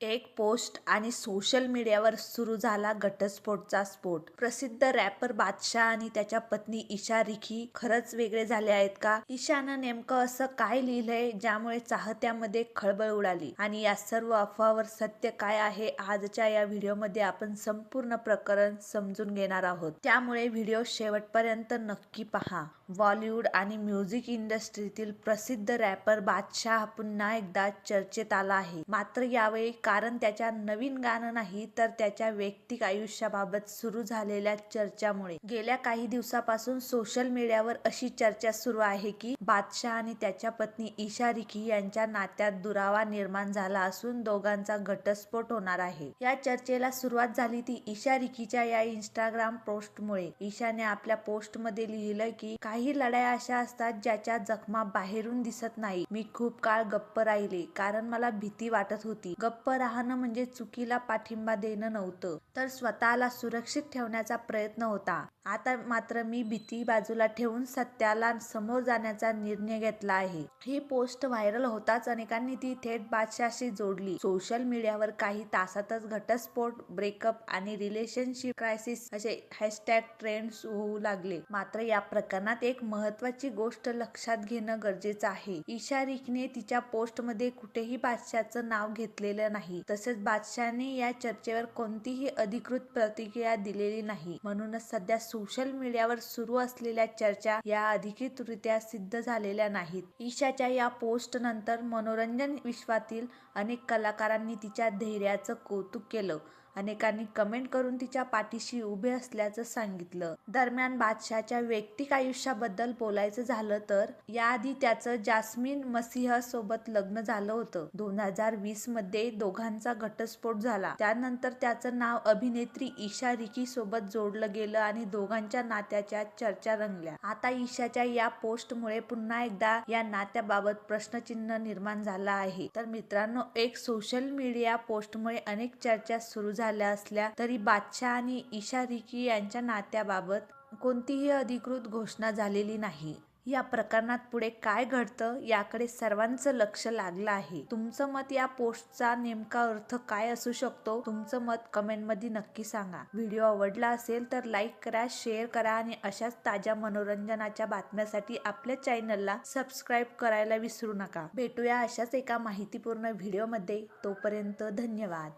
एक पोस्ट आणि सोशल मीडियावर सुरू झाला घटस्फोटचा स्फोट. प्रसिद्ध रॅपर बादशाह आणि त्याच्या पत्नी ईशा रिकी खरंच वेगळे झाले आहेत का? ईशानं नेमकं असं काय लिहिलंय ज्यामुळे चाहत्यामध्ये खळबळ उडाली आणि या सर्व अफवावर सत्य काय आहे, आजच्या या व्हिडिओमध्ये आपण संपूर्ण प्रकरण समजून घेणार आहोत. त्यामुळे व्हिडिओ शेवटपर्यंत नक्की पहा. बॉलिवूड आणि म्युझिक इंडस्ट्रीतील प्रसिद्ध रॅपर बादशाह पुन्हा एकदा चर्चेत आला आहे. मात्र यावेळी कारण त्याच्या नवीन गाणं नाही तर त्याच्या वैयक्तिक आयुष्याबाबत सुरू झालेल्या चर्चामुळे. गेल्या काही दिवसापासून सोशल मीडियावर अशी चर्चा सुरू आहे की बादशाह आणि त्याच्या पत्नी ईशा रिकी यांच्या नात्यात दुरावा निर्माण झाला असून दोघांचा घटस्फोट होणार आहे. या चर्चेला सुरुवात झाली ती ईशा रिकीच्या या इंस्टाग्राम पोस्टमुळे. ईशाने आपल्या पोस्टमध्ये लिहिलं की काही लढाया अशा असतात ज्याच्या जखमा बाहेरून दिसत नाही. मी खूप काळ गप्प राहिले कारण मला भीती वाटत होती. गप्प राहणं म्हणजे चुकीला पाठिंबा देणं नव्हतं, तर स्वतःला सुरक्षित ठेवण्याचा प्रयत्न होता. आता मात्र मी भीती बाजूला ठेवून सत्याला समोर जाण्याचा निर्णय घेतला आहे. ही पोस्ट व्हायरल होताच अनेकांनी ती थेट बादशाहशी जोडली. सोशल मीडियावर काही तासातच घटस्फोट, ब्रेकअप आणि रिलेशनशिप क्रायसिस असे हॅशटॅग ट्रेंड्स होऊ लागले. मात्र या प्रकरणात एक महत्त्वाची गोष्ट लक्षात घेणं गरजेचं आहे. ईशा रिकीने तिच्या पोस्टमध्ये कुठेही बादशाहचं नाव घेतलेलं नाही. तसेच बादशाहने या चर्चेवर कोणतीही अधिकृत प्रतिक्रिया दिलेली नाही. म्हणूनच सध्या सोशल मीडियावर सुरू असलेल्या चर्चा या अधिकृतरित्या सिद्ध झालेल्या नाहीत. ईशाच्या या पोस्ट नंतर मनोरंजन विश्वातील अनेक कलाकारांनी तिच्या धैर्याचं कौतुक केलं. अनेकांनी कमेंट करून तिच्या पाठीशी उभे असल्याचं सांगितलं. दरम्यान बादशाहच्या वैयक्तिक आयुष्याबद्दल बोलायचं झालं तर याआधी त्याचं जास्मिन मसीह सोबत लग्न झालं होतं. 2020 मध्ये दोघांचा घटस्फोट झाला. त्यानंतर त्याचं नाव अभिनेत्री ईशा रिकी सोबत जोडलं गेलं आणि दोघांच्या नात्याच्या चर्चा रंगल्या. आता ईशाच्या या पोस्टमुळे पुन्हा एकदा या नात्याबाबत प्रश्नचिन्ह निर्माण झालं आहे. तर मित्रांनो, एक सोशल मीडिया पोस्टमुळे अनेक चर्चा सुरू झाल्या असल्या तरी बादशाह आणि ईशा रिकी यांच्या नात्याबाबत कोणतीही अधिकृत घोषणा झालेली नाही. या प्रकरणात पुढे काय घडतं याकडे सर्वांचं लक्ष लागलं आहे. तुमचं मत या पोस्टचा नेमका अर्थ काय असू शकतो? तुमचं मत कमेंटमध्ये नक्की सांगा. व्हिडिओ आवडला असेल तर लाईक करा, शेअर करा आणि अशाच ताज्या मनोरंजनाच्या बातम्यांसाठी आपल्या चॅनलला सबस्क्राईब करायला विसरू नका. भेटूया अशाच एका माहितीपूर्ण व्हिडिओमध्ये. तोपर्यंत धन्यवाद.